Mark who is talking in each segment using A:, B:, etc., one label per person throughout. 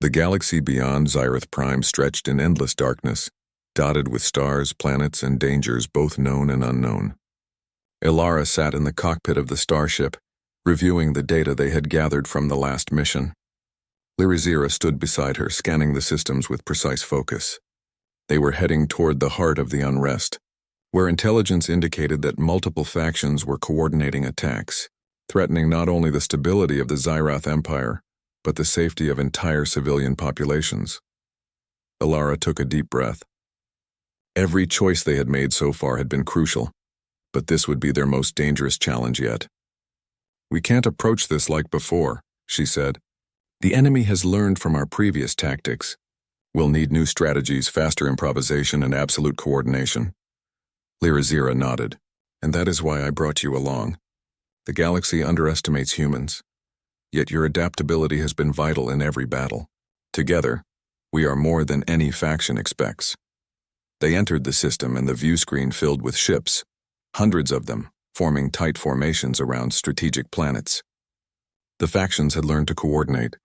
A: The galaxy beyond Zyrith Prime stretched in endless darkness, dotted with stars, planets, and dangers both known and unknown. Ilara sat in the cockpit of the starship, reviewing the data they had gathered from the last mission. Lyrizira stood beside her, scanning the systems with precise focus. They were heading toward the heart of the unrest, where intelligence indicated that multiple factions were coordinating attacks, threatening not only the stability of the Zyrath Empire, but the safety of entire civilian populations. Ilara took a deep breath. Every choice they had made so far had been crucial, but this would be their most dangerous challenge yet. "We can't approach this like before," she said. "The enemy has learned from our previous tactics. We'll need new strategies, faster improvisation, and absolute coordination." Lyrizira nodded. "And that is why I brought you along. The galaxy underestimates humans, yet your adaptability has been vital in every battle. Together, we are more than any faction expects." They entered the system, and the view screen filled with ships, hundreds of them, forming tight formations around strategic planets. The factions had learned to coordinate,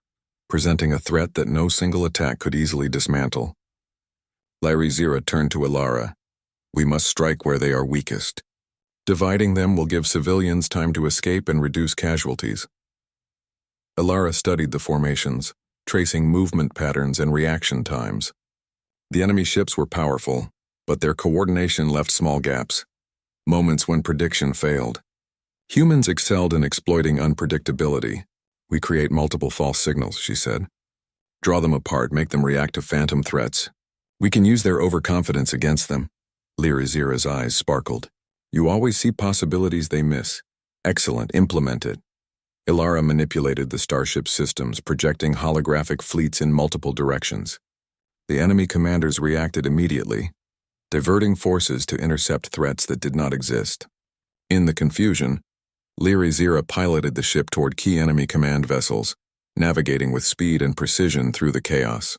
A: presenting a threat that no single attack could easily dismantle. Lyrizira turned to Ilara. "We must strike where they are weakest. Dividing them will give civilians time to escape and reduce casualties." Ilara studied the formations, tracing movement patterns and reaction times. The enemy ships were powerful, but their coordination left small gaps, moments when prediction failed. Humans excelled in exploiting unpredictability. "We create multiple false signals," she said. "Draw them apart, make them react to phantom threats. We can use their overconfidence against them." Lyrizira's eyes sparkled. "You always see possibilities they miss. Excellent, implement it." Ilara manipulated the starship systems, projecting holographic fleets in multiple directions. The enemy commanders reacted immediately, diverting forces to intercept threats that did not exist. In the confusion, Lyrizira piloted the ship toward key enemy command vessels, navigating with speed and precision through the chaos.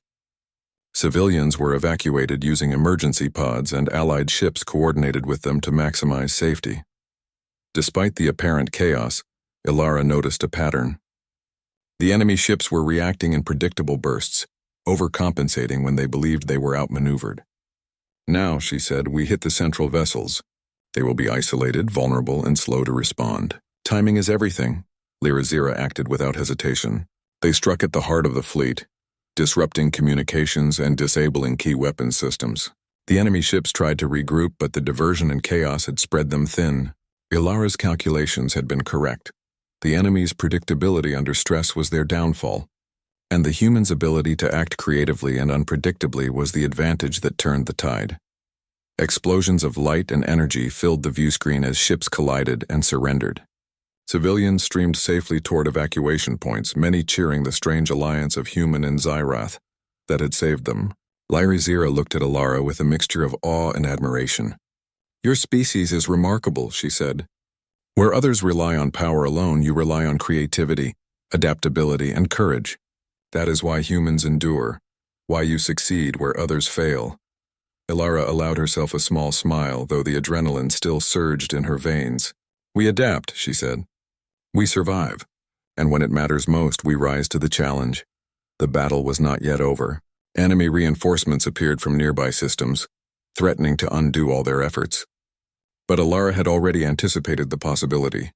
A: Civilians were evacuated using emergency pods, and allied ships coordinated with them to maximize safety. Despite the apparent chaos, Ilara noticed a pattern. The enemy ships were reacting in predictable bursts, overcompensating when they believed they were outmaneuvered. "Now," she said, "we hit the central vessels. They will be isolated, vulnerable, and slow to respond. Timing is everything." Lyrizira acted without hesitation. They struck at the heart of the fleet, disrupting communications and disabling key weapons systems. The enemy ships tried to regroup, but the diversion and chaos had spread them thin. Ilara's calculations had been correct. The enemy's predictability under stress was their downfall, and the humans' ability to act creatively and unpredictably was the advantage that turned the tide. Explosions of light and energy filled the viewscreen as ships collided and surrendered. Civilians streamed safely toward evacuation points, many cheering the strange alliance of human and Zyrath that had saved them. Lyrizira looked at Ilara with a mixture of awe and admiration. "Your species is remarkable," she said. "Where others rely on power alone, you rely on creativity, adaptability, and courage. That is why humans endure, why you succeed where others fail." Ilara allowed herself a small smile, though the adrenaline still surged in her veins. "We adapt," she said. "We survive, and when it matters most, we rise to the challenge." The battle was not yet over. Enemy reinforcements appeared from nearby systems, threatening to undo all their efforts. But Ilara had already anticipated the possibility.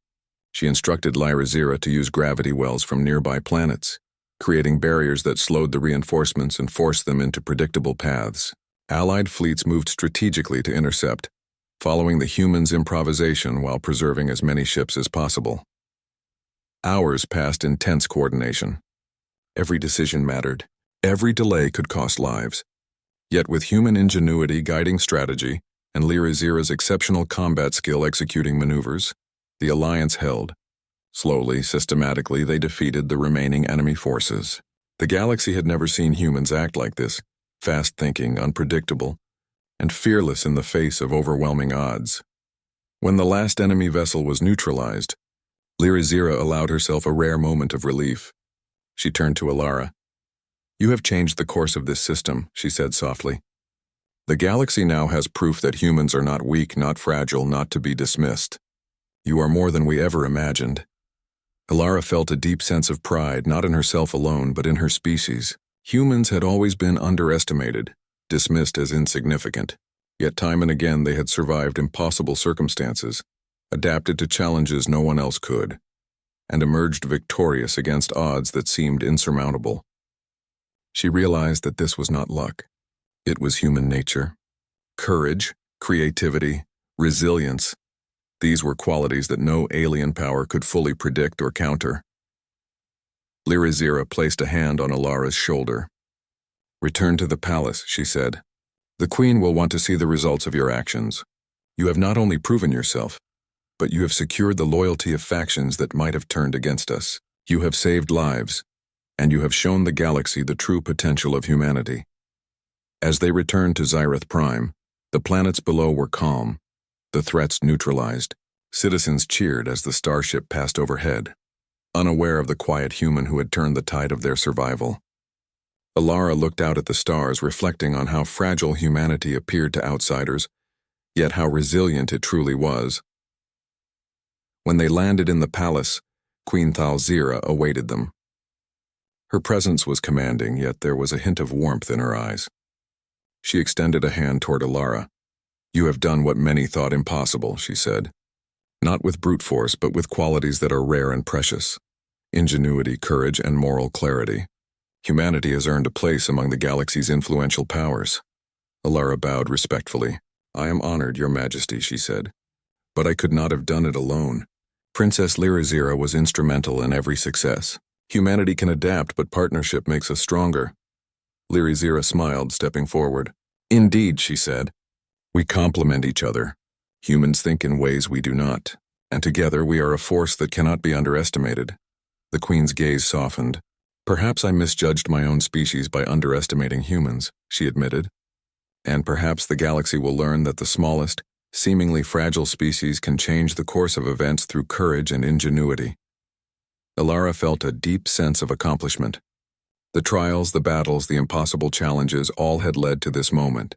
A: She instructed Lyrizira to use gravity wells from nearby planets, creating barriers that slowed the reinforcements and forced them into predictable paths. Allied fleets moved strategically to intercept, following the humans' improvisation while preserving as many ships as possible. Hours passed in tense coordination. Every decision mattered. Every delay could cost lives. Yet with human ingenuity guiding strategy and Lyrizira's exceptional combat skill executing maneuvers, the alliance held. Slowly, systematically, they defeated the remaining enemy forces. The galaxy had never seen humans act like this, fast-thinking, unpredictable, and fearless in the face of overwhelming odds. When the last enemy vessel was neutralized, Lyrizira allowed herself a rare moment of relief. She turned to Ilara. "You have changed the course of this system," she said softly. "The galaxy now has proof that humans are not weak, not fragile, not to be dismissed. You are more than we ever imagined." Ilara felt a deep sense of pride, not in herself alone, but in her species. Humans had always been underestimated, dismissed as insignificant. Yet time and again they had survived impossible circumstances, adapted to challenges no one else could, and emerged victorious against odds that seemed insurmountable. She realized that this was not luck. It was human nature. Courage, creativity, resilience. These were qualities that no alien power could fully predict or counter. Lyra placed a hand on Alara's shoulder. "Return to the palace," she said. "The Queen will want to see the results of your actions. You have not only proven yourself, but you have secured the loyalty of factions that might have turned against us. You have saved lives, and you have shown the galaxy the true potential of humanity." As they returned to Zyrith Prime, the planets below were calm, the threats neutralized. Citizens cheered as the starship passed overhead, unaware of the quiet human who had turned the tide of their survival. Alara looked out at the stars, reflecting on how fragile humanity appeared to outsiders, yet how resilient it truly was. When they landed in the palace, Queen Thalzira awaited them. Her presence was commanding, yet there was a hint of warmth in her eyes. She extended a hand toward Alara. "You have done what many thought impossible," she said. "Not with brute force, but with qualities that are rare and precious. Ingenuity, courage, and moral clarity. Humanity has earned a place among the galaxy's influential powers." Alara bowed respectfully. "I am honored, Your Majesty," she said. "But I could not have done it alone. Princess Lyra was instrumental in every success. Humanity can adapt, but partnership makes us stronger." Lyra smiled, stepping forward. "Indeed," she said. "We complement each other. Humans think in ways we do not, and together we are a force that cannot be underestimated." The Queen's gaze softened. "Perhaps I misjudged my own species by underestimating humans," she admitted. "And perhaps the galaxy will learn that the smallest, seemingly fragile species can change the course of events through courage and ingenuity." Alara felt a deep sense of accomplishment. The trials, the battles, the impossible challenges all had led to this moment.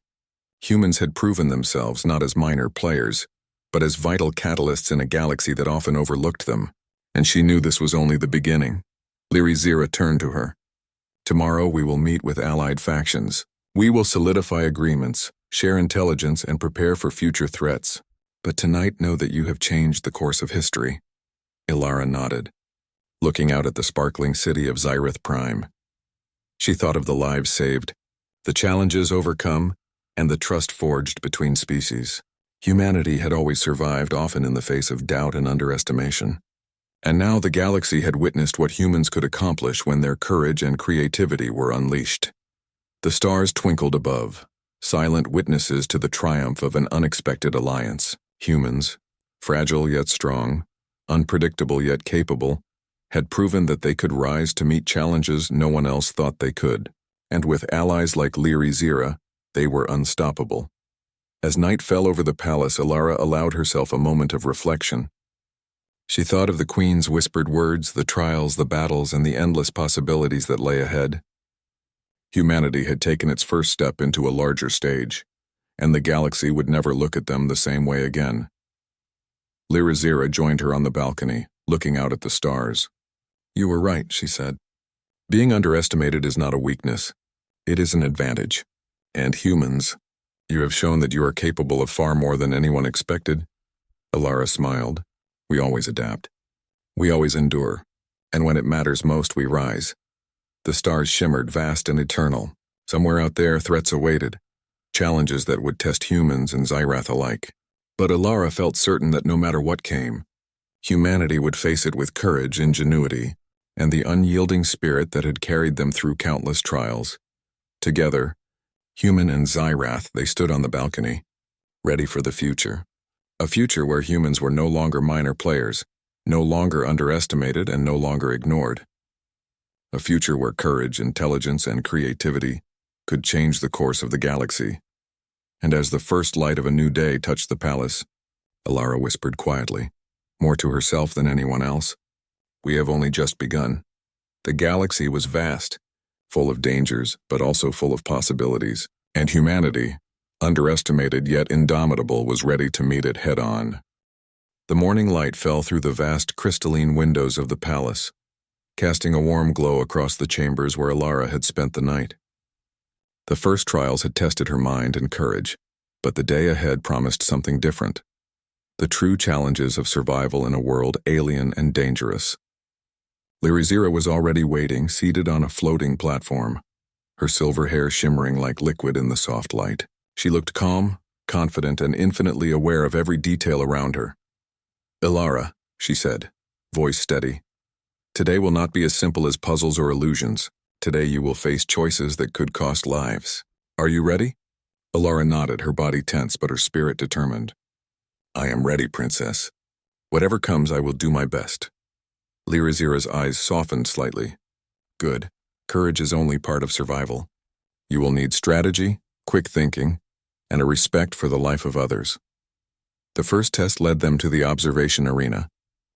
A: Humans had proven themselves not as minor players, but as vital catalysts in a galaxy that often overlooked them, and she knew this was only the beginning. Lyra turned to her. "Tomorrow we will meet with allied factions. We will solidify agreements, share intelligence, and prepare for future threats. But tonight know that you have changed the course of history." Alara nodded, looking out at the sparkling city of Zyrith Prime. She thought of the lives saved, the challenges overcome, and the trust forged between species. Humanity had always survived, often in the face of doubt and underestimation. And now the galaxy had witnessed what humans could accomplish when their courage and creativity were unleashed. The stars twinkled above, silent witnesses to the triumph of an unexpected alliance. Humans, fragile yet strong, unpredictable yet capable, had proven that they could rise to meet challenges no one else thought they could. And with allies like Lyra, they were unstoppable. As night fell over the palace, Alara allowed herself a moment of reflection. She thought of the Queen's whispered words, the trials, the battles, and the endless possibilities that lay ahead. Humanity had taken its first step into a larger stage, and the galaxy would never look at them the same way again. Lyra joined her on the balcony, looking out at the stars. "You were right," she said. "Being underestimated is not a weakness. It is an advantage. And humans, you have shown that you are capable of far more than anyone expected." Alara smiled. "We always adapt. We always endure. And when it matters most, we rise." The stars shimmered, vast and eternal. Somewhere out there, threats awaited, challenges that would test humans and Zyrith alike. But Alara felt certain that no matter what came, humanity would face it with courage, ingenuity, and the unyielding spirit that had carried them through countless trials. Together, human and Zyrith, they stood on the balcony, ready for the future. A future where humans were no longer minor players, no longer underestimated, and no longer ignored. A future where courage, intelligence, and creativity could change the course of the galaxy. And as the first light of a new day touched the palace, Alara whispered quietly, more to herself than anyone else, "We have only just begun." The galaxy was vast, full of dangers, but also full of possibilities, and humanity, underestimated yet indomitable, was ready to meet it head-on. The morning light fell through the vast crystalline windows of the palace, casting a warm glow across the chambers where Alara had spent the night. The first trials had tested her mind and courage, but the day ahead promised something different. The true challenges of survival in a world alien and dangerous. Lyrizira was already waiting, seated on a floating platform, her silver hair shimmering like liquid in the soft light. She looked calm, confident, and infinitely aware of every detail around her. "Alara," she said, voice steady. "Today will not be as simple as puzzles or illusions. Today you will face choices that could cost lives. Are you ready?" Alara nodded, her body tense but her spirit determined. "I am ready, Princess. Whatever comes, I will do my best." Lyrizira's eyes softened slightly. "Good. Courage is only part of survival. You will need strategy, quick thinking, and a respect for the life of others." The first test led them to the observation arena,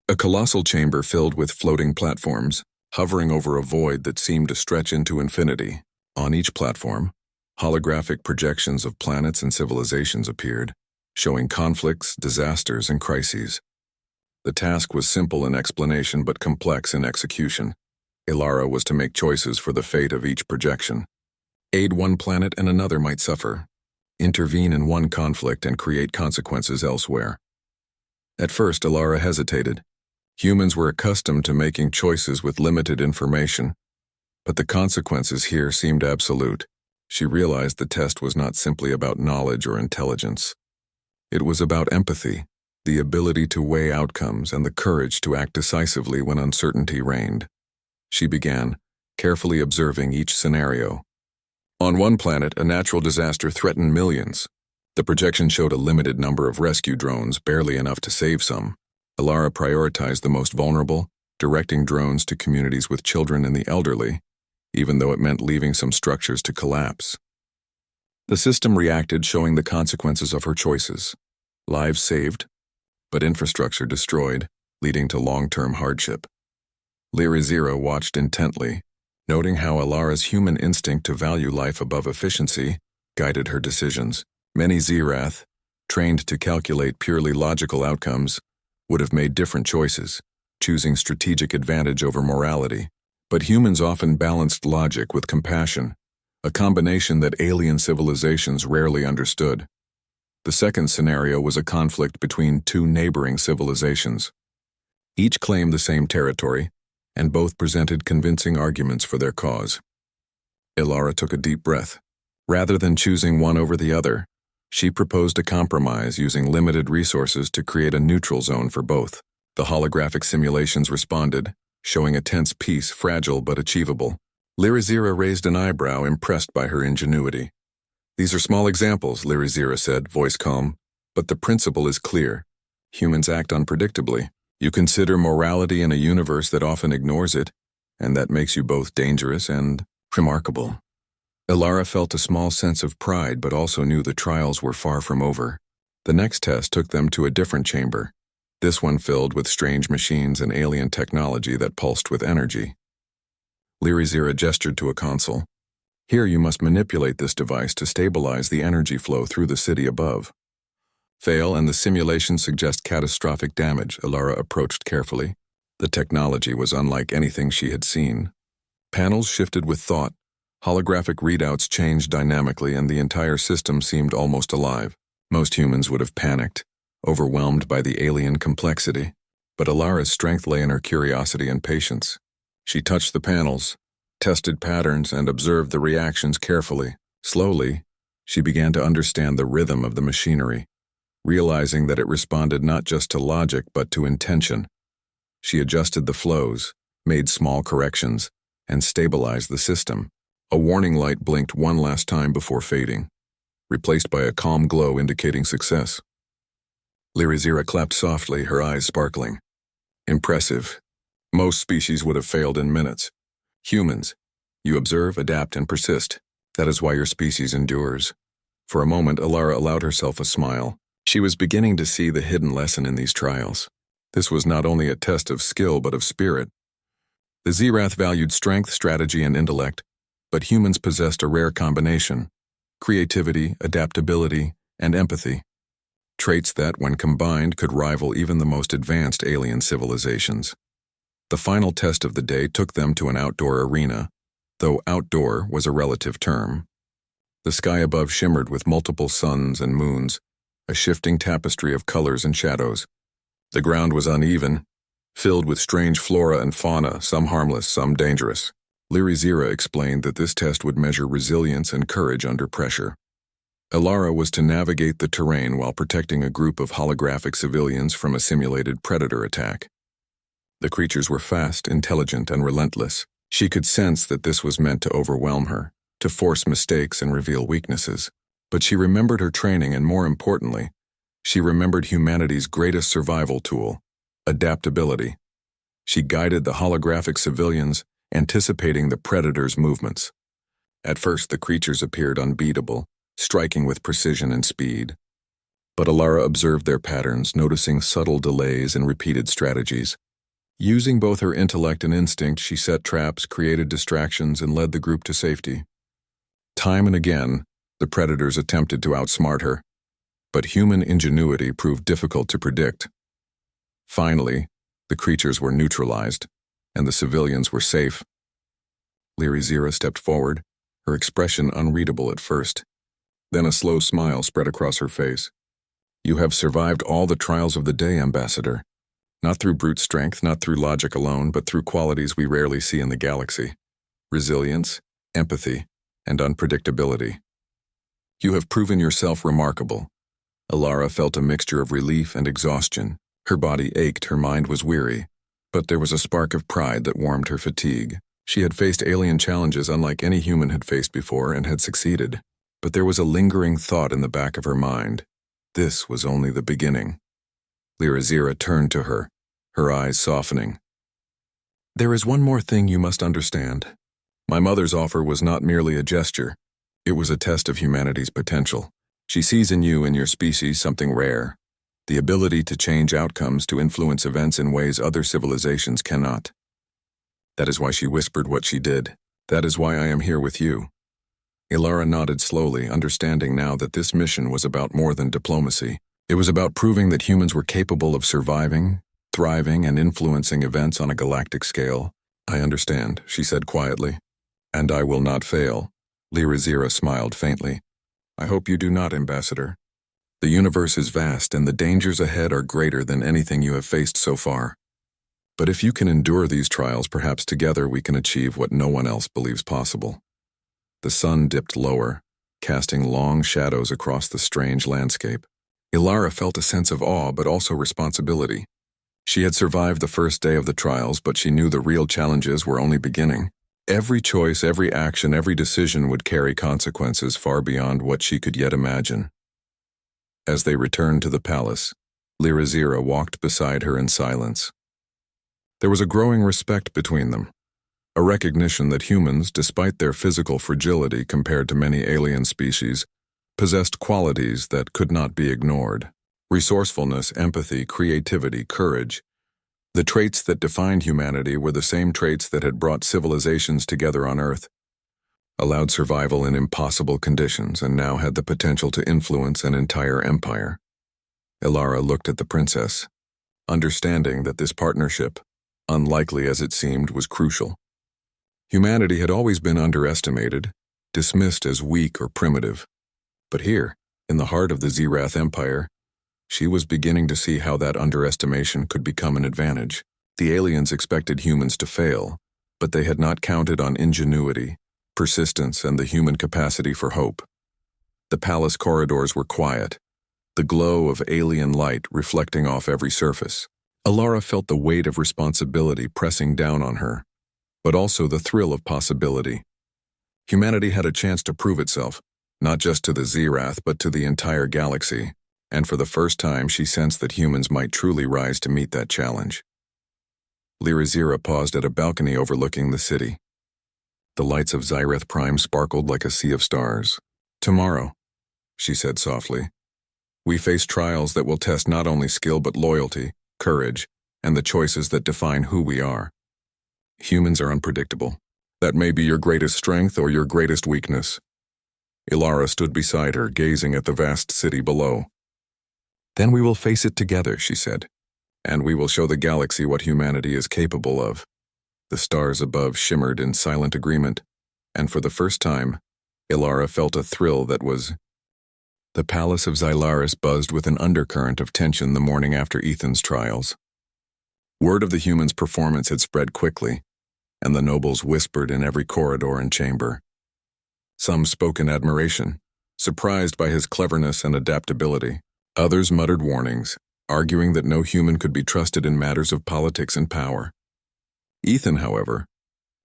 A: a colossal chamber filled with floating platforms, hovering over a void that seemed to stretch into infinity. On each platform, holographic projections of planets and civilizations appeared, showing conflicts, disasters, and crises. The task was simple in explanation but complex in execution. Alara was to make choices for the fate of each projection. Aid one planet and another might suffer. Intervene in one conflict and create consequences elsewhere. At first, Alara hesitated. Humans were accustomed to making choices with limited information, but the consequences here seemed absolute. She realized the test was not simply about knowledge or intelligence. It was about empathy, the ability to weigh outcomes, and the courage to act decisively when uncertainty reigned. She began, carefully observing each scenario. On one planet, a natural disaster threatened millions. The projection showed a limited number of rescue drones, barely enough to save some. Alara prioritized the most vulnerable, directing drones to communities with children and the elderly, even though it meant leaving some structures to collapse. The system reacted, showing the consequences of her choices. Lives saved, but infrastructure destroyed, leading to long-term hardship. Lyrizira watched intently, noting how Alara's human instinct to value life above efficiency guided her decisions. Many Zirath, trained to calculate purely logical outcomes, would have made different choices, choosing strategic advantage over morality. But humans often balanced logic with compassion, a combination that alien civilizations rarely understood. The second scenario was a conflict between two neighboring civilizations. Each claimed the same territory, and both presented convincing arguments for their cause. Alara took a deep breath. Rather than choosing one over the other, she proposed a compromise using limited resources to create a neutral zone for both. The holographic simulations responded, showing a tense peace, fragile but achievable. Lyrizira raised an eyebrow, impressed by her ingenuity. "These are small examples," Lyrizira said, voice calm, "but the principle is clear. Humans act unpredictably. You consider morality in a universe that often ignores it, and that makes you both dangerous and remarkable." Alara felt a small sense of pride, but also knew the trials were far from over. The next test took them to a different chamber, this one filled with strange machines and alien technology that pulsed with energy. Lyrizira gestured to a console. "Here you must manipulate this device to stabilize the energy flow through the city above. Fail and the simulations suggest catastrophic damage," Alara approached carefully. The technology was unlike anything she had seen. Panels shifted with thought, holographic readouts changed dynamically, and the entire system seemed almost alive. Most humans would have panicked, overwhelmed by the alien complexity. But Alara's strength lay in her curiosity and patience. She touched the panels, tested patterns, and observed the reactions carefully. Slowly, she began to understand the rhythm of the machinery, realizing that it responded not just to logic but to intention. She adjusted the flows, made small corrections, and stabilized the system. A warning light blinked one last time before fading, replaced by a calm glow indicating success. Lyrizira clapped softly, her eyes sparkling. "Impressive. Most species would have failed in minutes. Humans, you observe, adapt, and persist. That is why your species endures." For a moment, Alara allowed herself a smile. She was beginning to see the hidden lesson in these trials. This was not only a test of skill but of spirit. The Zirath valued strength, strategy, and intellect, but humans possessed a rare combination: creativity, adaptability, and empathy. Traits that, when combined, could rival even the most advanced alien civilizations. The final test of the day took them to an outdoor arena, though outdoor was a relative term. The sky above shimmered with multiple suns and moons, a shifting tapestry of colors and shadows. The ground was uneven, filled with strange flora and fauna, some harmless, some dangerous. Lyrizira explained that this test would measure resilience and courage under pressure. Elara was to navigate the terrain while protecting a group of holographic civilians from a simulated predator attack. The creatures were fast, intelligent, and relentless. She could sense that this was meant to overwhelm her, to force mistakes and reveal weaknesses. But she remembered her training, and more importantly, she remembered humanity's greatest survival tool, adaptability. She guided the holographic civilians, anticipating the predator's movements. At first, the creatures appeared unbeatable, striking with precision and speed. But Elara observed their patterns, noticing subtle delays and repeated strategies. Using both her intellect and instinct, she set traps, created distractions, and led the group to safety. Time and again, the predators attempted to outsmart her, but human ingenuity proved difficult to predict. Finally, the creatures were neutralized, and the civilians were safe. Lyrizira stepped forward, her expression unreadable at first. Then a slow smile spread across her face. "You have survived all the trials of the day, Ambassador. Not through brute strength, not through logic alone, but through qualities we rarely see in the galaxy. Resilience, empathy, and unpredictability. You have proven yourself remarkable." Elara felt a mixture of relief and exhaustion. Her body ached, her mind was weary, but there was a spark of pride that warmed her fatigue. She had faced alien challenges unlike any human had faced before and had succeeded. But there was a lingering thought in the back of her mind. This was only the beginning. Lyrizira turned to her, her eyes softening. "There is one more thing you must understand. My mother's offer was not merely a gesture. It was a test of humanity's potential. She sees in you and your species something rare, the ability to change outcomes, to influence events in ways other civilizations cannot. That is why she whispered what she did. That is why I am here with you." Elara nodded slowly, understanding now that this mission was about more than diplomacy. It was about proving that humans were capable of surviving, thriving, and influencing events on a galactic scale. "I understand," she said quietly. "And I will not fail." Lyrizira smiled faintly. "I hope you do not, Ambassador. The universe is vast, and the dangers ahead are greater than anything you have faced so far. But if you can endure these trials, perhaps together we can achieve what no one else believes possible." The sun dipped lower, casting long shadows across the strange landscape. Elara felt a sense of awe but also responsibility. She had survived the first day of the trials, but she knew the real challenges were only beginning. Every choice, every action, every decision would carry consequences far beyond what she could yet imagine. As they returned to the palace, Lyrizira walked beside her in silence. There was a growing respect between them, a recognition that humans, despite their physical fragility compared to many alien species, possessed qualities that could not be ignored. Resourcefulness, empathy, creativity, courage. The traits that defined humanity were the same traits that had brought civilizations together on Earth, allowed survival in impossible conditions, and now had the potential to influence an entire empire. Elara looked at the princess, understanding that this partnership, unlikely as it seemed, was crucial. Humanity had always been underestimated, dismissed as weak or primitive. But here, in the heart of the Zirath Empire, she was beginning to see how that underestimation could become an advantage. The aliens expected humans to fail, but they had not counted on ingenuity, persistence, and the human capacity for hope. The palace corridors were quiet, the glow of alien light reflecting off every surface. Elara felt the weight of responsibility pressing down on her, but also the thrill of possibility. Humanity had a chance to prove itself, not just to the Zirath, but to the entire galaxy, and for the first time she sensed that humans might truly rise to meet that challenge. Lyrizira paused at a balcony overlooking the city. The lights of Zirath Prime sparkled like a sea of stars. "Tomorrow," she said softly, "we face trials that will test not only skill but loyalty, courage, and the choices that define who we are. Humans are unpredictable. That may be your greatest strength or your greatest weakness." Elara stood beside her, gazing at the vast city below. "Then we will face it together," she said. and we will show the galaxy what humanity is capable of." The stars above shimmered in silent agreement, and for the first time, Ilara felt a thrill that was... The palace of Xylaris buzzed with an undercurrent of tension the morning after Ethan's trials. Word of the humans' performance had spread quickly, and the nobles whispered in every corridor and chamber. Some spoke in admiration, surprised by his cleverness and adaptability. Others muttered warnings, arguing that no human could be trusted in matters of politics and power. Ethan, however,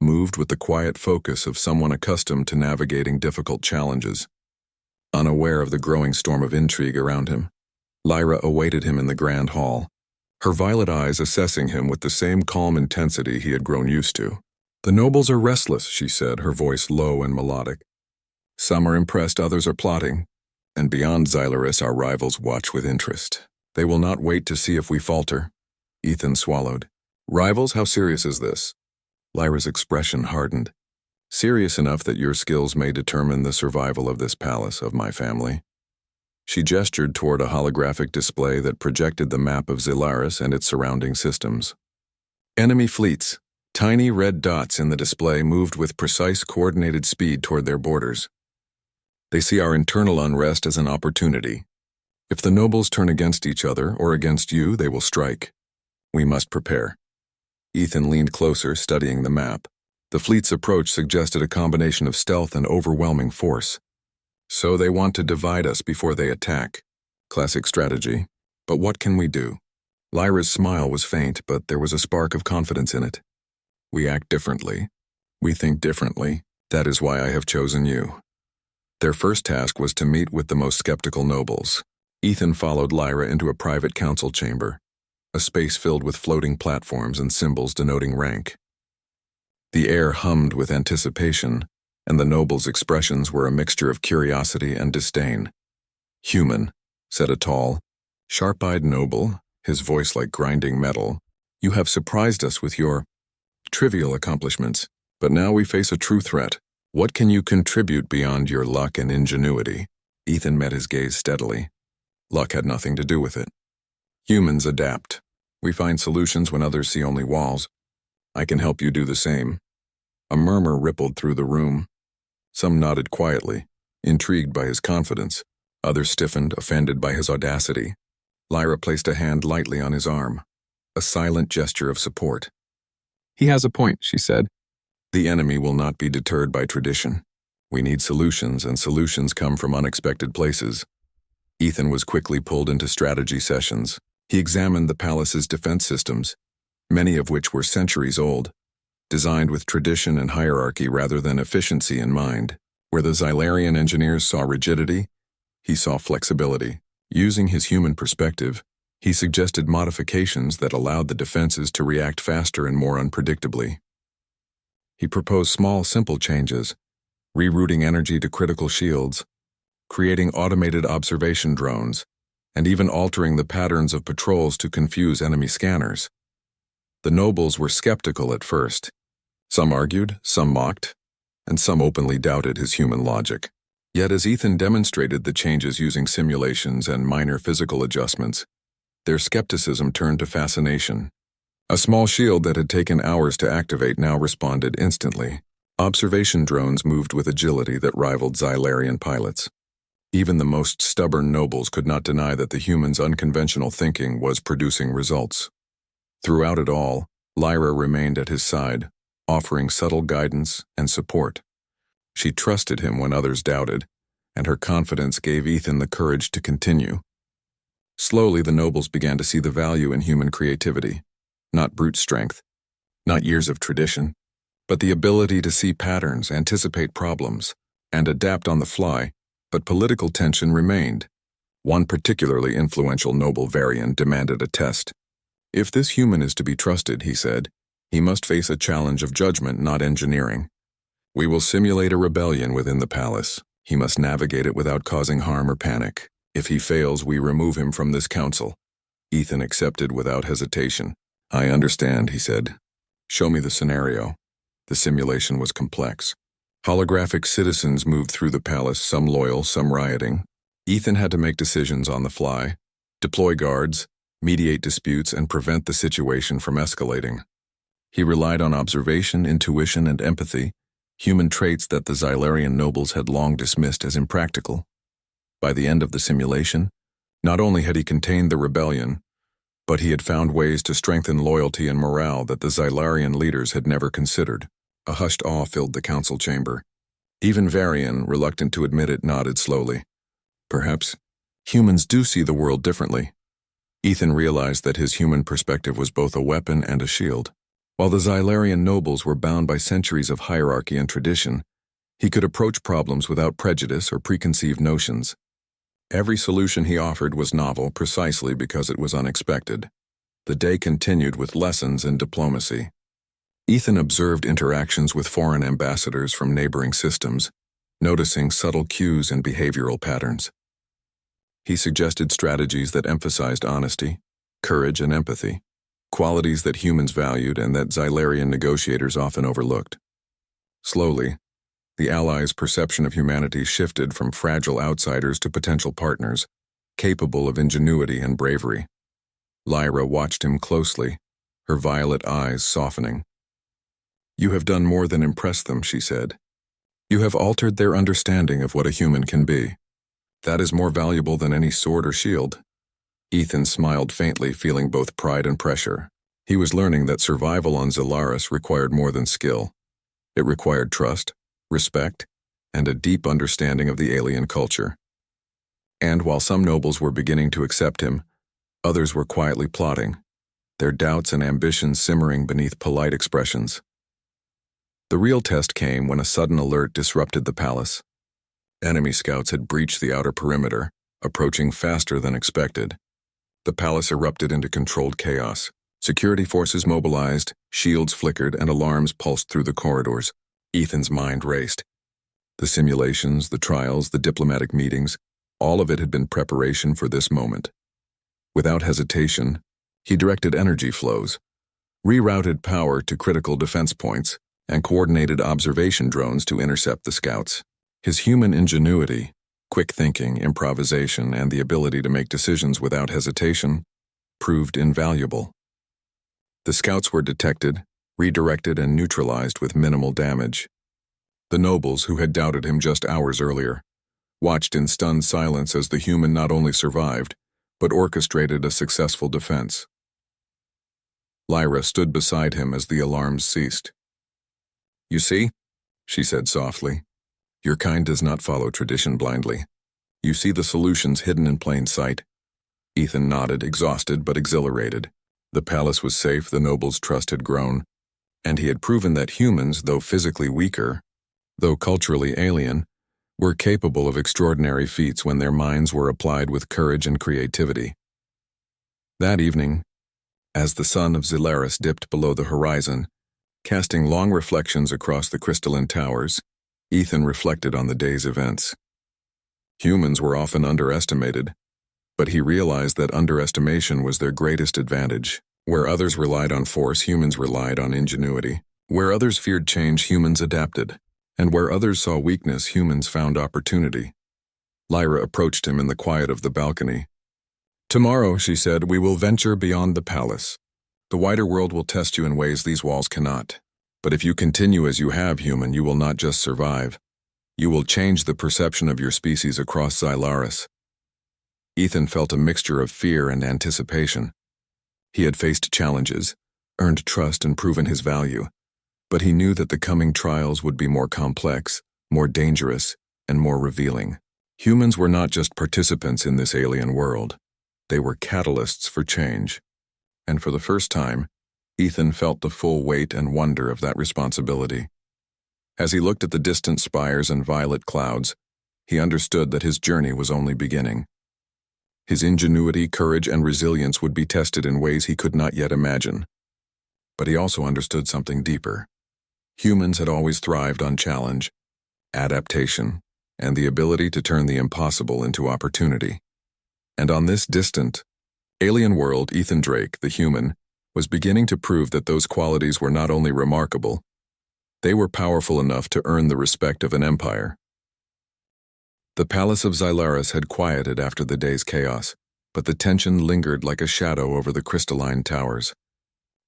A: moved with the quiet focus of someone accustomed to navigating difficult challenges. Unaware of the growing storm of intrigue around him, Lyra awaited him in the grand hall, her violet eyes assessing him with the same calm intensity he had grown used to. "The nobles are restless," she said, her voice low and melodic. "Some are impressed, others are plotting, and beyond Xylaris our rivals watch with interest. They will not wait to see if we falter." Ethan swallowed. "Rivals, how serious is this?" Lyra's expression hardened. "Serious enough that your skills may determine the survival of this palace, of my family." She gestured toward a holographic display that projected the map of Xylaris and its surrounding systems. Enemy fleets, tiny red dots in the display, moved with precise coordinated speed toward their borders. "They see our internal unrest as an opportunity. If the nobles turn against each other or against you, they will strike. We must prepare." Ethan leaned closer, studying the map. The fleet's approach suggested a combination of stealth and overwhelming force. "So they want to divide us before they attack. Classic strategy. But what can we do?" Lyra's smile was faint, but there was a spark of confidence in it. "We act differently. We think differently. That is why I have chosen you." Their first task was to meet with the most skeptical nobles. Ethan followed Lyra into a private council chamber, a space filled with floating platforms and symbols denoting rank. The air hummed with anticipation, and the nobles' expressions were a mixture of curiosity and disdain. "Human," said a tall, sharp-eyed noble, his voice like grinding metal, "you have surprised us with your trivial accomplishments, but now we face a true threat. What can you contribute beyond your luck and ingenuity?" Ethan met his gaze steadily. Luck had nothing to do with it. "Humans adapt. We find solutions when others see only walls. I can help you do the same." A murmur rippled through the room. Some nodded quietly, intrigued by his confidence. Others stiffened, offended by his audacity. Lyra placed a hand lightly on his arm, a silent gesture of support. "He has a point," she said. "The enemy will not be deterred by tradition. We need solutions, and solutions come from unexpected places." Ethan was quickly pulled into strategy sessions. He examined the palace's defense systems, many of which were centuries old, designed with tradition and hierarchy rather than efficiency in mind. Where the Xylarian engineers saw rigidity, he saw flexibility. Using his human perspective, he suggested modifications that allowed the defenses to react faster and more unpredictably. He proposed small, simple changes, rerouting energy to critical shields, creating automated observation drones, and even altering the patterns of patrols to confuse enemy scanners. The nobles were skeptical at first. Some argued, some mocked, and some openly doubted his human logic. Yet as Ethan demonstrated the changes using simulations and minor physical adjustments, their skepticism turned to fascination. A small shield that had taken hours to activate now responded instantly. Observation drones moved with agility that rivaled Xylarian pilots. Even the most stubborn nobles could not deny that the humans' unconventional thinking was producing results. Throughout it all, Lyra remained at his side, offering subtle guidance and support. She trusted him when others doubted, and her confidence gave Ethan the courage to continue. Slowly, the nobles began to see the value in human creativity, not brute strength, not years of tradition, but the ability to see patterns, anticipate problems, and adapt on the fly. But political tension remained. One particularly influential noble Varian demanded a test. "If this human is to be trusted," he said, "he must face a challenge of judgment, not engineering. We will simulate a rebellion within the palace. He must navigate it without causing harm or panic. If he fails, we remove him from this council." Ethan accepted without hesitation. "I understand," he said. "Show me the scenario." The simulation was complex. Holographic citizens moved through the palace, some loyal, some rioting. Ethan had to make decisions on the fly, deploy guards, mediate disputes, and prevent the situation from escalating. He relied on observation, intuition, and empathy, human traits that the Xylarian nobles had long dismissed as impractical. By the end of the simulation, not only had he contained the rebellion, but he had found ways to strengthen loyalty and morale that the Xylarian leaders had never considered. A hushed awe filled the council chamber. Even Varian, reluctant to admit it, nodded slowly. Perhaps humans do see the world differently. Ethan realized that his human perspective was both a weapon and a shield. While the Xylarian nobles were bound by centuries of hierarchy and tradition, he could approach problems without prejudice or preconceived notions. Every solution he offered was novel precisely because it was unexpected. The day continued with lessons in diplomacy. Ethan observed interactions with foreign ambassadors from neighboring systems, noticing subtle cues and behavioral patterns. He suggested strategies that emphasized honesty, courage, and empathy, qualities that humans valued and that Xylarian negotiators often overlooked. Slowly, the Allies' perception of humanity shifted from fragile outsiders to potential partners, capable of ingenuity and bravery. Lyra watched him closely, her violet eyes softening. "You have done more than impress them," she said. "You have altered their understanding of what a human can be. That is more valuable than any sword or shield." Ethan smiled faintly, feeling both pride and pressure. He was learning that survival on Xylaris required more than skill. It required trust, respect, and a deep understanding of the alien culture. And while some nobles were beginning to accept him, others were quietly plotting, their doubts and ambitions simmering beneath polite expressions. The real test came when a sudden alert disrupted the palace. Enemy scouts had breached the outer perimeter, approaching faster than expected. The palace erupted into controlled chaos. Security forces mobilized, shields flickered, and alarms pulsed through the corridors. Ethan's mind raced. The simulations, the trials, the diplomatic meetings, all of it had been preparation for this moment. Without hesitation, he directed energy flows, rerouted power to critical defense points, and coordinated observation drones to intercept the scouts. His human ingenuity, quick thinking, improvisation, and the ability to make decisions without hesitation proved invaluable. The scouts were detected, redirected, and neutralized with minimal damage. The nobles, who had doubted him just hours earlier, watched in stunned silence as the human not only survived, but orchestrated a successful defense. Lyra stood beside him as the alarms ceased. "You see," she said softly, "your kind does not follow tradition blindly. You see the solutions hidden in plain sight." Ethan nodded, exhausted but exhilarated. The palace was safe, the nobles' trust had grown, and he had proven that humans, though physically weaker, though culturally alien, were capable of extraordinary feats when their minds were applied with courage and creativity. That evening, as the sun of Xylaris dipped below the horizon, casting long reflections across the crystalline towers, Ethan reflected on the day's events. Humans were often underestimated, but he realized that underestimation was their greatest advantage. Where others relied on force, humans relied on ingenuity. Where others feared change, humans adapted. And where others saw weakness, humans found opportunity. Lyra approached him in the quiet of the balcony. "Tomorrow," she said, "we will venture beyond the palace. The wider world will test you in ways these walls cannot. But if you continue as you have, human, you will not just survive. You will change the perception of your species across Xylaris." Ethan felt a mixture of fear and anticipation. He had faced challenges, earned trust, and proven his value, but he knew that the coming trials would be more complex, more dangerous, and more revealing. Humans were not just participants in this alien world. They were catalysts for change. And for the first time, Ethan felt the full weight and wonder of that responsibility. As he looked at the distant spires and violet clouds, he understood that his journey was only beginning. His ingenuity, courage, and resilience would be tested in ways he could not yet imagine. But he also understood something deeper. Humans had always thrived on challenge, adaptation, and the ability to turn the impossible into opportunity. And on this distant, alien world, Ethan Drake, the human, was beginning to prove that those qualities were not only remarkable, they were powerful enough to earn the respect of an empire. The palace of Xylaris had quieted after the day's chaos. but the tension lingered like a shadow over the crystalline towers.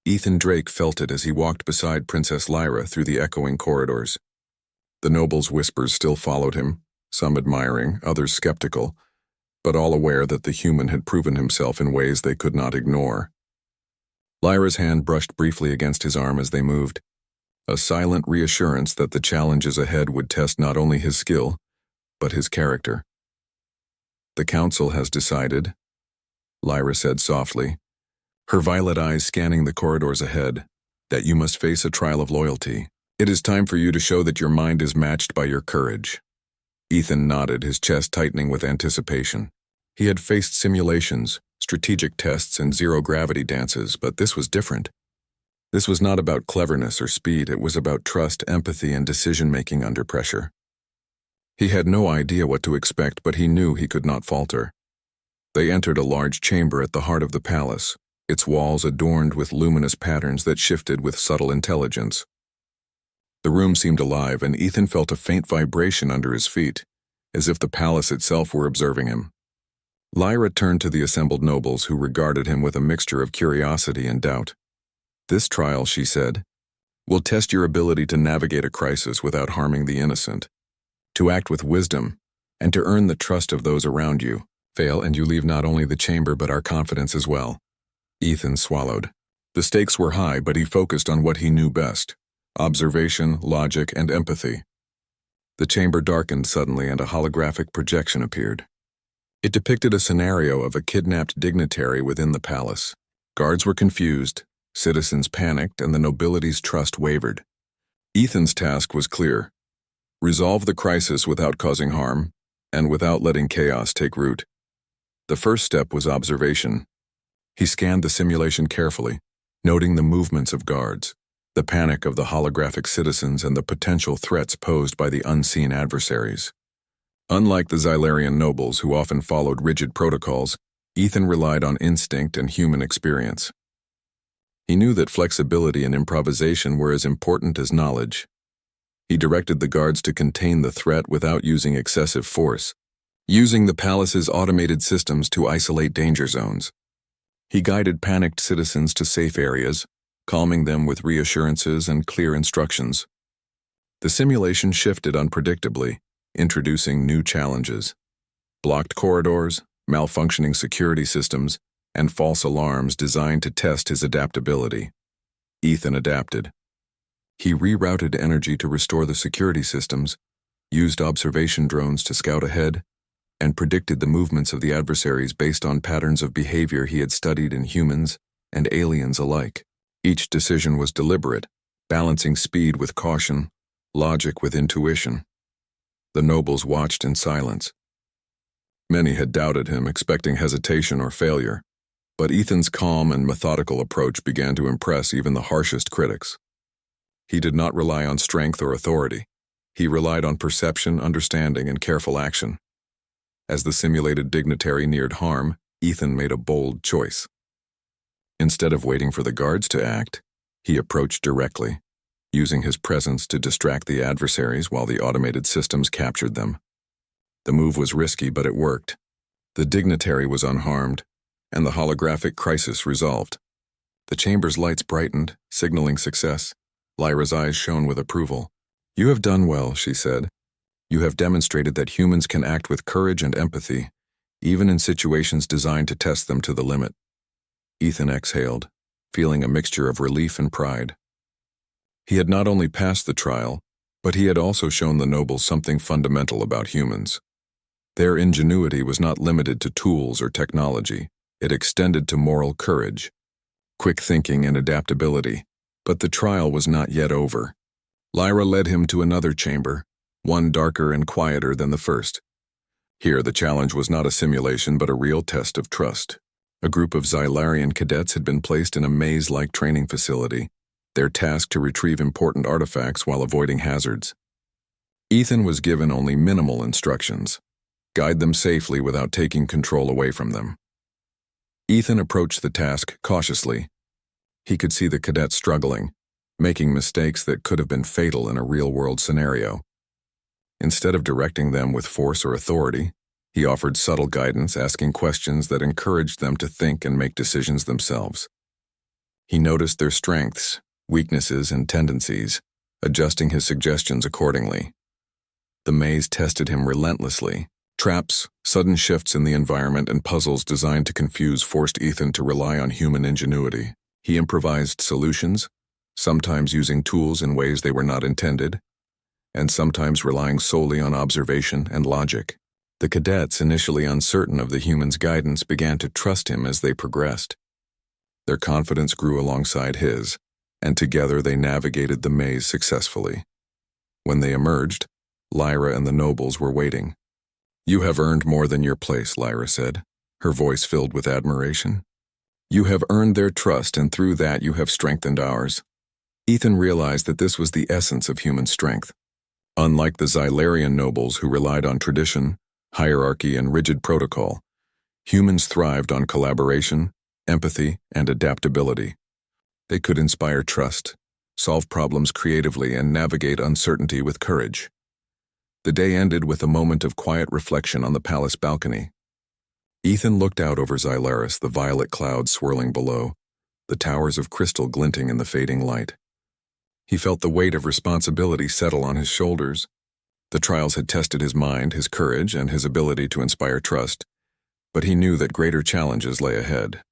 A: Ethan Drake felt it as he walked beside Princess Lyra through the echoing corridors. The nobles' whispers still followed him, some admiring, others skeptical, but all aware that the human had proven himself in ways they could not ignore. Lyra's hand brushed briefly against his arm as they moved, a silent reassurance that the challenges ahead would test not only his skill, but his character. "The council has decided," Lyra said softly, her violet eyes scanning the corridors ahead, "that you must face a trial of loyalty. It is time for you to show that your mind is matched by your courage." Ethan nodded, his chest tightening with anticipation. He had faced simulations, strategic tests, and zero-gravity dances, but this was different. This was not about cleverness or speed, it was about trust, empathy, and decision-making under pressure. He had no idea what to expect, but he knew he could not falter. They entered a large chamber at the heart of the palace, its walls adorned with luminous patterns that shifted with subtle intelligence. The room seemed alive, and Ethan felt a faint vibration under his feet, as if the palace itself were observing him. Lyra turned to the assembled nobles, who regarded him with a mixture of curiosity and doubt. "This trial," she said, "will test your ability to navigate a crisis without harming the innocent, to act with wisdom, and to earn the trust of those around you. Fail, and you leave not only the chamber but our confidence as well." Ethan swallowed. The stakes were high, but he focused on what he knew best: observation, logic, and empathy. The chamber darkened suddenly, and a holographic projection appeared. It depicted a scenario of a kidnapped dignitary within the palace. Guards were confused, citizens panicked, and the nobility's trust wavered. Ethan's task was clear: resolve the crisis without causing harm, and without letting chaos take root. The first step was observation. He scanned the simulation carefully, noting the movements of guards, the panic of the holographic citizens, and the potential threats posed by the unseen adversaries. Unlike the Xylarian nobles, who often followed rigid protocols, Ethan relied on instinct and human experience. He knew that flexibility and improvisation were as important as knowledge. He directed the guards to contain the threat without using excessive force, using the palace's automated systems to isolate danger zones. He guided panicked citizens to safe areas, calming them with reassurances and clear instructions. The simulation shifted unpredictably, introducing new challenges: blocked corridors, malfunctioning security systems, and false alarms designed to test his adaptability. Ethan adapted. He rerouted energy to restore the security systems, used observation drones to scout ahead, and predicted the movements of the adversaries based on patterns of behavior he had studied in humans and aliens alike. Each decision was deliberate, balancing speed with caution, logic with intuition. The nobles watched in silence. Many had doubted him, expecting hesitation or failure, but Ethan's calm and methodical approach began to impress even the harshest critics. He did not rely on strength or authority. He relied on perception, understanding, and careful action. As the simulated dignitary neared harm, Ethan made a bold choice. Instead of waiting for the guards to act, he approached directly, using his presence to distract the adversaries while the automated systems captured them. The move was risky, but it worked. The dignitary was unharmed, and the holographic crisis resolved. The chamber's lights brightened, signaling success. Lyra's eyes shone with approval. "You have done well," she said. "You have demonstrated that humans can act with courage and empathy, even in situations designed to test them to the limit." Ethan exhaled, feeling a mixture of relief and pride. He had not only passed the trial, but he had also shown the nobles something fundamental about humans. Their ingenuity was not limited to tools or technology. It extended to moral courage, quick thinking, and adaptability. But the trial was not yet over. Lyra led him to another chamber, one darker and quieter than the first. Here, the challenge was not a simulation but a real test of trust. A group of Xylarian cadets had been placed in a maze-like training facility, their task to retrieve important artifacts while avoiding hazards. Ethan was given only minimal instructions: guide them safely without taking control away from them. Ethan approached the task cautiously. He could see the cadets struggling, making mistakes that could have been fatal in a real-world scenario. Instead of directing them with force or authority, He offered subtle guidance, asking questions that encouraged them to think and make decisions themselves. He noticed their strengths, weaknesses, and tendencies, adjusting his suggestions accordingly. The maze tested him relentlessly. Traps, sudden shifts in the environment, and puzzles designed to confuse forced Ethan to rely on human ingenuity. He improvised solutions, sometimes using tools in ways they were not intended, and sometimes relying solely on observation and logic. The cadets, initially uncertain of the human's guidance, began to trust him as they progressed. Their confidence grew alongside his, and together they navigated the maze successfully. When they emerged, Lyra and the nobles were waiting. "You have earned more than your place," Lyra said, her voice filled with admiration. "You have earned their trust, and through that you have strengthened ours." Ethan realized that this was the essence of human strength. Unlike the Xylarian nobles who relied on tradition, hierarchy, and rigid protocol, humans thrived on collaboration, empathy, and adaptability. They could inspire trust, solve problems creatively, and navigate uncertainty with courage. The day ended with a moment of quiet reflection on the palace balcony. Ethan looked out over Xylaris, the violet clouds swirling below, the towers of crystal glinting in the fading light. He felt the weight of responsibility settle on his shoulders. The trials had tested his mind, his courage, and his ability to inspire trust, but he knew that greater challenges lay ahead.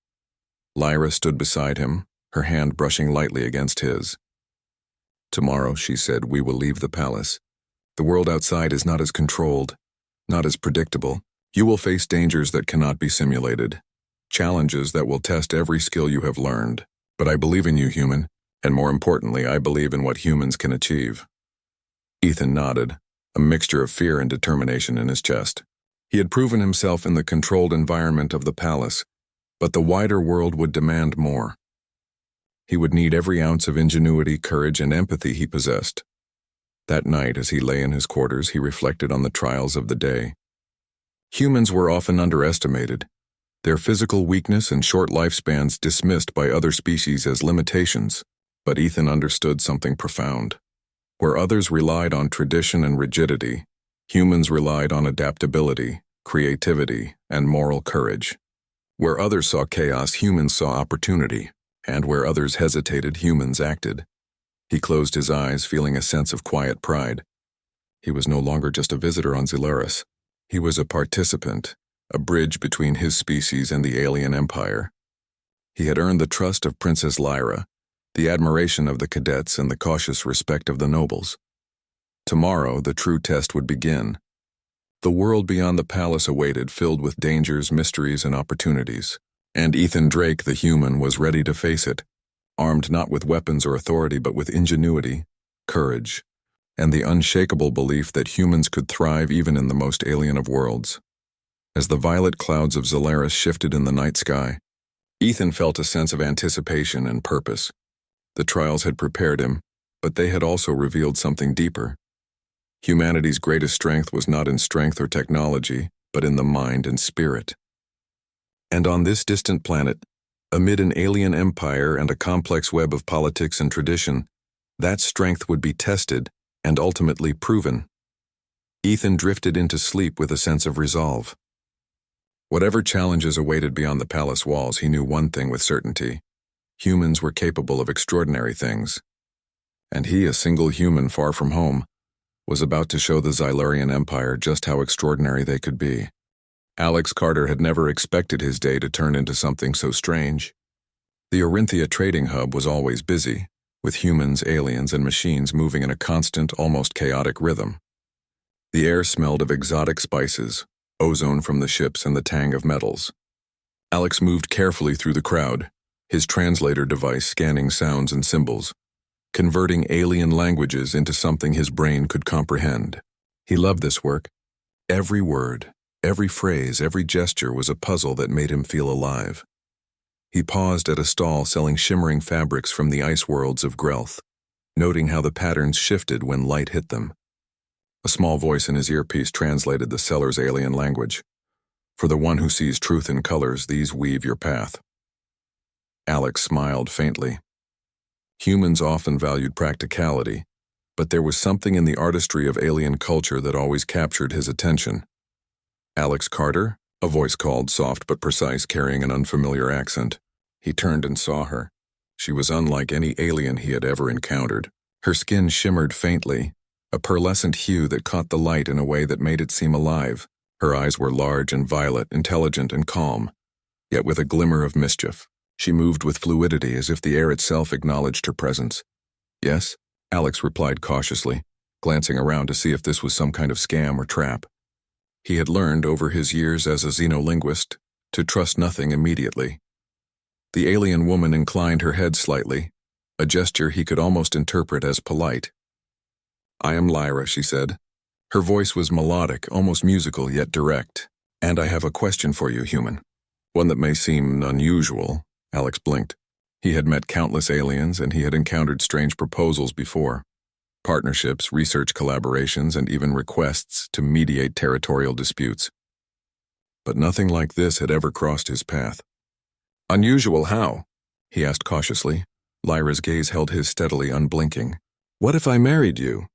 A: Lyra stood beside him, her hand brushing lightly against his. "Tomorrow," she said, "we will leave the palace. The world outside is not as controlled, not as predictable. You will face dangers that cannot be simulated, challenges that will test every skill you have learned. But I believe in you, human, and more importantly, I believe in what humans can achieve." Ethan nodded, a mixture of fear and determination in his chest. He had proven himself in the controlled environment of the palace, but the wider world would demand more. He would need every ounce of ingenuity, courage, and empathy he possessed. That night, as he lay in his quarters, he reflected on the trials of the day. Humans were often underestimated, their physical weakness and short lifespans dismissed by other species as limitations. But Ethan understood something profound. Where others relied on tradition and rigidity, humans relied on adaptability, creativity, and moral courage. Where others saw chaos, humans saw opportunity, and where others hesitated, humans acted. He closed his eyes, feeling a sense of quiet pride. He was no longer just a visitor on Xylaris. He was a participant, a bridge between his species and the alien empire. He had earned the trust of Princess Lyra, the admiration of the cadets, and the cautious respect of the nobles. Tomorrow, the true test would begin. The world beyond the palace awaited, filled with dangers, mysteries, and opportunities. And Ethan Drake, the human, was ready to face it, armed not with weapons or authority, but with ingenuity, courage, and the unshakable belief that humans could thrive even in the most alien of worlds. As the violet clouds of Xylaris shifted in the night sky, Ethan felt a sense of anticipation and purpose. The trials had prepared him, but they had also revealed something deeper. Humanity's greatest strength was not in strength or technology, but in the mind and spirit. And on this distant planet, amid an alien empire and a complex web of politics and tradition, that strength would be tested and ultimately proven. Ethan drifted into sleep with a sense of resolve. Whatever challenges awaited beyond the palace walls, he knew one thing with certainty. Humans were capable of extraordinary things. And he, a single human far from home, was about to show the Xylarian Empire just how extraordinary they could be. Alex Carter had never expected his day to turn into something so strange. The Orinthia trading hub was always busy, with humans, aliens, and machines moving in a constant, almost chaotic rhythm. The air smelled of exotic spices, ozone from the ships, and the tang of metals. Alex moved carefully through the crowd, his translator device scanning sounds and symbols, converting alien languages into something his brain could comprehend. He loved this work. Every word, every phrase, every gesture was a puzzle that made him feel alive. He paused at a stall selling shimmering fabrics from the ice worlds of Grelth, noting how the patterns shifted when light hit them. A small voice in his earpiece translated the seller's alien language. "For the one who sees truth in colors, these weave your path." Alex smiled faintly. Humans often valued practicality, but there was something in the artistry of alien culture that always captured his attention. Alex Carter? A voice called, soft but precise, carrying an unfamiliar accent. He turned and saw her. She was unlike any alien he had ever encountered. Her skin shimmered faintly, a pearlescent hue that caught the light in a way that made it seem alive. Her eyes were large and violet, intelligent and calm, yet with a glimmer of mischief. She moved with fluidity as if the air itself acknowledged her presence. Yes, Alex replied cautiously, glancing around to see if this was some kind of scam or trap. He had learned over his years as a xenolinguist to trust nothing immediately. The alien woman inclined her head slightly, a gesture he could almost interpret as polite. "I am Lyra," she said. Her voice was melodic, almost musical, yet direct. "And I have a question for you, human. One that may seem unusual." Alex blinked. He had met countless aliens, and he had encountered strange proposals before. Partnerships, research collaborations, and even requests to mediate territorial disputes. But nothing like this had ever crossed his path. "Unusual how?" he asked cautiously. Lyra's gaze held his steadily, unblinking. "What if I married you?"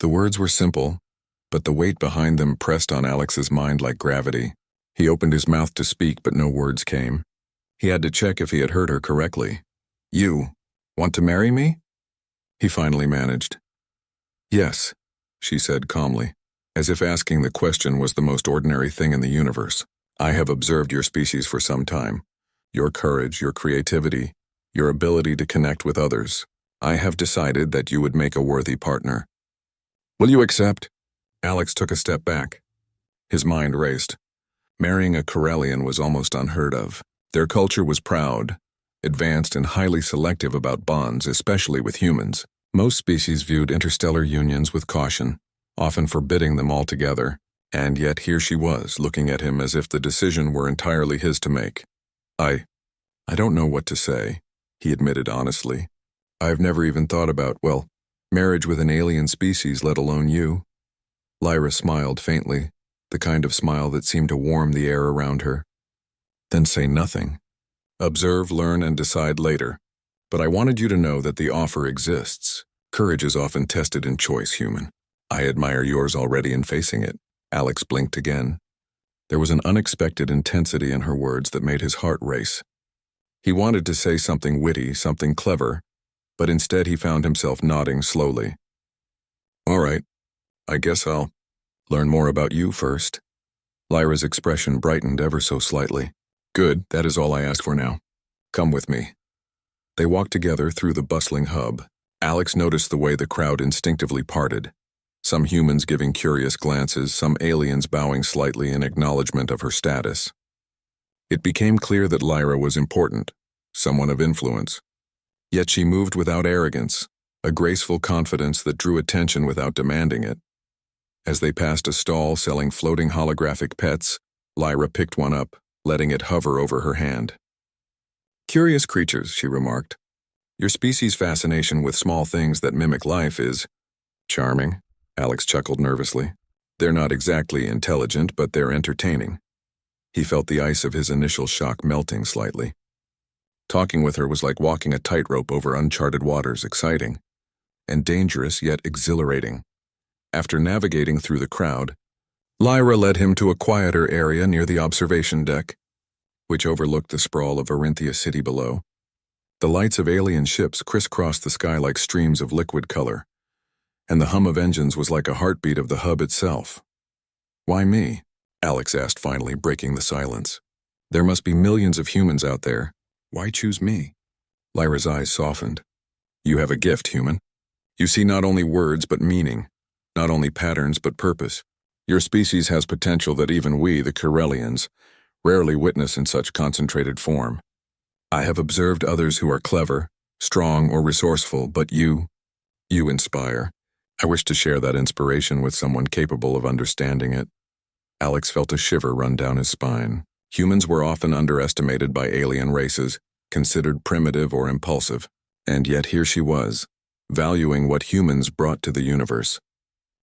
A: The words were simple, but the weight behind them pressed on Alex's mind like gravity. He opened his mouth to speak, but no words came. He had to check if he had heard her correctly. "You want to marry me?" He finally managed. "Yes," she said calmly, as if asking the question was the most ordinary thing in the universe. "I have observed your species for some time. Your courage, your creativity, your ability to connect with others. I have decided that you would make a worthy partner. Will you accept?" Alex took a step back. His mind raced. Marrying a Corellian was almost unheard of. Their culture was proud, advanced, and highly selective about bonds, especially with humans. Most species viewed interstellar unions with caution, often forbidding them altogether, and yet here she was, looking at him as if the decision were entirely his to make. I don't know what to say," he admitted honestly. "I've never even thought about, well, marriage with an alien species, let alone you." Lyra smiled faintly, the kind of smile that seemed to warm the air around her. "Then say nothing. Observe, learn, and decide later. But I wanted you to know that the offer exists. Courage is often tested in choice, human. I admire yours already in facing it." Alex blinked again. There was an unexpected intensity in her words that made his heart race. He wanted to say something witty, something clever, but instead he found himself nodding slowly. "All right, I guess I'll learn more about you first." Lyra's expression brightened ever so slightly. "Good, that is all I ask for now. Come with me." They walked together through the bustling hub. Alex noticed the way the crowd instinctively parted. Some humans giving curious glances, some aliens bowing slightly in acknowledgement of her status. It became clear that Lyra was important, someone of influence. Yet she moved without arrogance, a graceful confidence that drew attention without demanding it. As they passed a stall selling floating holographic pets, Lyra picked one up, letting it hover over her hand. "Curious creatures," she remarked. "Your species' fascination with small things that mimic life is charming." Alex chuckled nervously. "They're not exactly intelligent, but they're entertaining." He felt the ice of his initial shock melting slightly. Talking with her was like walking a tightrope over uncharted waters, exciting and dangerous yet exhilarating. After navigating through the crowd, Lyra led him to a quieter area near the observation deck, which overlooked the sprawl of Arinthia City below. The lights of alien ships crisscrossed the sky like streams of liquid color, and the hum of engines was like a heartbeat of the hub itself. "Why me?" Alex asked finally, breaking the silence. "There must be millions of humans out there. Why choose me?" Lyra's eyes softened. "You have a gift, human. You see not only words but meaning, not only patterns but purpose. Your species has potential that even we, the Corellians, rarely witness in such concentrated form. I have observed others who are clever, strong, or resourceful, but you inspire. I wish to share that inspiration with someone capable of understanding it." Alex felt a shiver run down his spine. Humans were often underestimated by alien races, considered primitive or impulsive, and yet here she was, valuing what humans brought to the universe.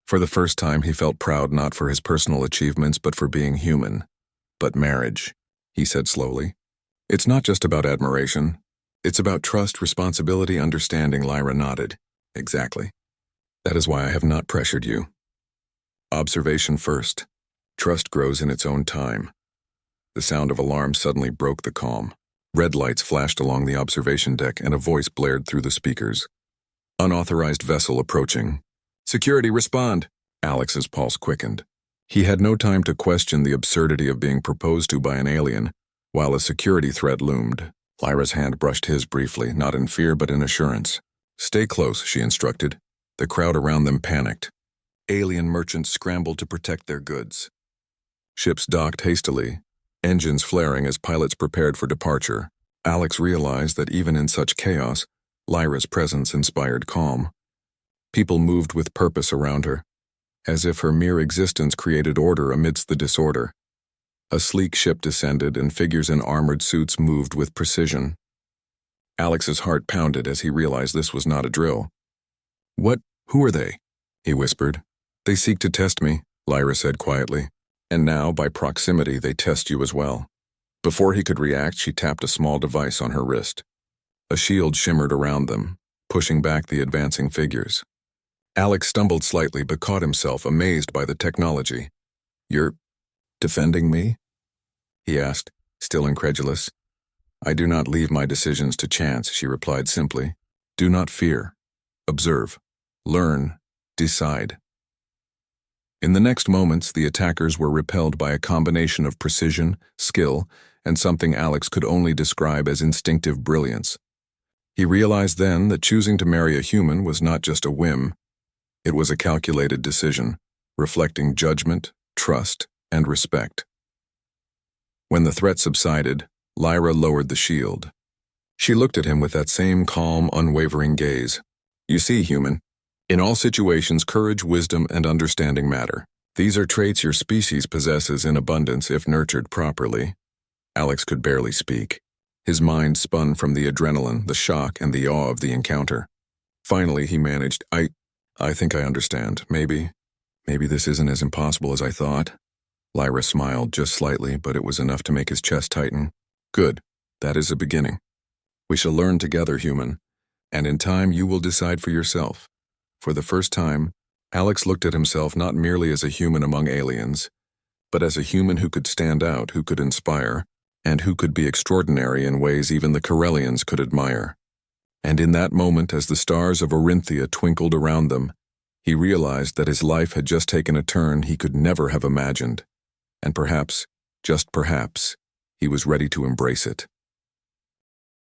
A: For the first time he felt proud not for his personal achievements but for being human. "But marriage," he said slowly. "It's not just about admiration. It's about trust, responsibility, understanding." Lyra nodded. "Exactly. That is why I have not pressured you. Observation first. Trust grows in its own time. The sound of alarms suddenly broke the calm. Red lights flashed along the observation deck and a voice blared through the speakers. Unauthorized vessel approaching. Security, respond! Alex's pulse quickened. He had no time to question the absurdity of being proposed to by an alien, while a security threat loomed. Lyra's hand brushed his briefly, not in fear but in assurance. Stay close, she instructed. The crowd around them panicked. Alien merchants scrambled to protect their goods. Ships docked hastily, engines flaring as pilots prepared for departure. Alex realized that even in such chaos, Lyra's presence inspired calm. People moved with purpose around her, as if her mere existence created order amidst the disorder. A sleek ship descended and figures in armored suits moved with precision. Alex's heart pounded as he realized this was not a drill. Who are they? He whispered. They seek to test me, Lyra said quietly. And now, by proximity, they test you as well. Before he could react, she tapped a small device on her wrist. A shield shimmered around them, pushing back the advancing figures. Alex stumbled slightly but caught himself, amazed by the technology. You're defending me? He asked, still incredulous. I do not leave my decisions to chance, she replied simply. Do not fear. Observe. Learn. Decide. In the next moments, the attackers were repelled by a combination of precision, skill, and something Alex could only describe as instinctive brilliance. He realized then that choosing to marry a human was not just a whim. It was a calculated decision, reflecting judgment, trust, and respect. When the threat subsided, Lyra lowered the shield. She looked at him with that same calm, unwavering gaze. You see, human, in all situations, courage, wisdom, and understanding matter. These are traits your species possesses in abundance if nurtured properly. Alex could barely speak. His mind spun from the adrenaline, the shock, and the awe of the encounter. Finally, he managed, I think I understand. Maybe this isn't as impossible as I thought. Lyra smiled just slightly, but it was enough to make his chest tighten. Good. That is a beginning. We shall learn together, human, and in time you will decide for yourself. For the first time, Alex looked at himself not merely as a human among aliens, but as a human who could stand out, who could inspire, and who could be extraordinary in ways even the Corellians could admire. And in that moment, as the stars of Orinthia twinkled around them, he realized that his life had just taken a turn he could never have imagined. And perhaps, just perhaps, he was ready to embrace it.